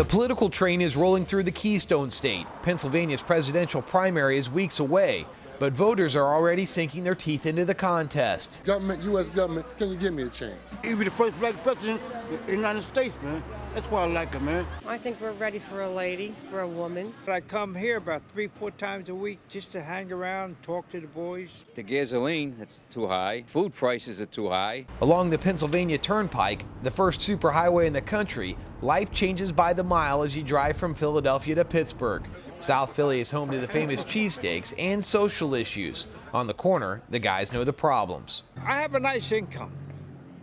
The political train is rolling through the Keystone State. Pennsylvania's presidential primary is weeks away, but voters are already sinking their teeth into the contest. Government, U.S. government, can you give me a chance? He'll be the first black president in the United States, man. That's why I like him, man. I think we're ready for a lady, for a woman. I come here about 3-4 times a week just to hang around, talk to the boys. The gasoline, that's too high. Food prices are too high. Along the Pennsylvania Turnpike, the first superhighway in the country, life changes by the mile as you drive from Philadelphia to Pittsburgh. South Philly is home to the famous cheesesteaks and social issues. On the corner, the guys know the problems. I have a nice income,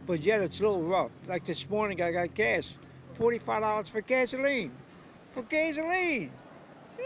but yet it's a little rough. Like this morning, I got gas. $45 for gasoline. For gasoline!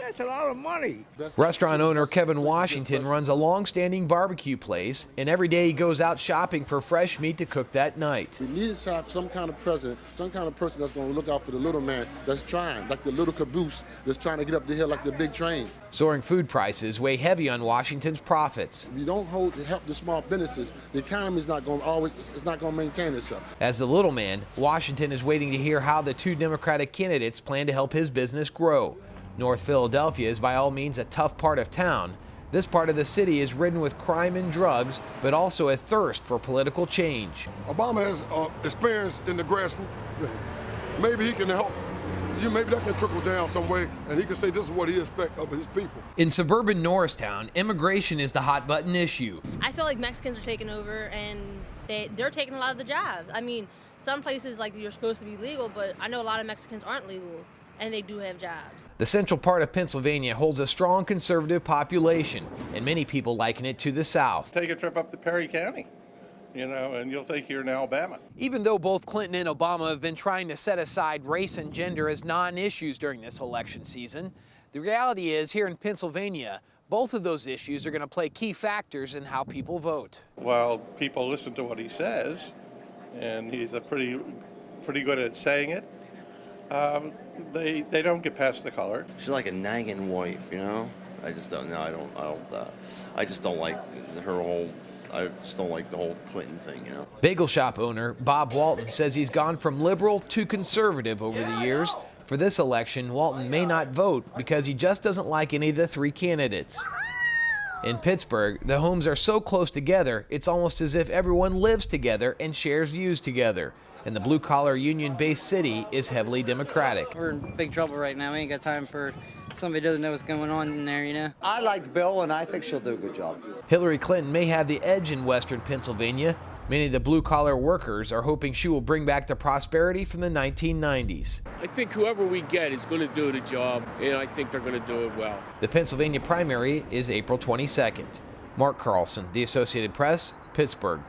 That's a lot of money. Restaurant owner Kevin Washington runs a long-standing barbecue place, and every day he goes out shopping for fresh meat to cook that night. We need to have some kind of president, some kind of person that's going to look out for the little man that's trying, like the little caboose that's trying to get up the hill like the big train. Soaring food prices weigh heavy on Washington's profits. If you don't help the small businesses, the economy is not going to maintain itself. As the little man, Washington is waiting to hear how the two Democratic candidates plan to help his business grow. North Philadelphia is by all means a tough part of town. This part of the city is ridden with crime and drugs, but also a thirst for political change. Obama has experience in the grassroots. Maybe he can help. Maybe that can trickle down some way, and he can say this is what he expects of his people. In suburban Norristown, immigration is the hot button issue. I feel like Mexicans are taking over, and they're taking a lot of the jobs. I mean, some places like you're supposed to be legal, but I know a lot of Mexicans aren't legal. And they do have jobs. The central part of Pennsylvania holds a strong conservative population, and many people liken it to the South. Take a trip up to Perry County, and you'll think you're in Alabama. Even though both Clinton and Obama have been trying to set aside race and gender as non-issues during this election season, the reality is here in Pennsylvania, both of those issues are going to play key factors in how people vote. Well, people listen to what he says, and he's pretty good at saying it. They don't get past the color. She's like a nagging wife, I just don't know. I just don't like her whole. I just don't like the whole Clinton thing, Bagel shop owner Bob Walton says he's gone from liberal to conservative over the years. For this election, Walton may not vote because he just doesn't like any of the three candidates. In Pittsburgh, the homes are so close together, it's almost as if everyone lives together and shares views together. And the blue-collar union-based city is heavily Democratic. We're in big trouble right now. We ain't got time for somebody who doesn't know what's going on in there, I like Bill, and I think she'll do a good job. Hillary Clinton may have the edge in western Pennsylvania. Many of the blue-collar workers are hoping she will bring back the prosperity from the 1990s. I think whoever we get is going to do the job, and I think they're going to do it well. The Pennsylvania primary is April 22nd. Mark Carlson, The Associated Press, Pittsburgh.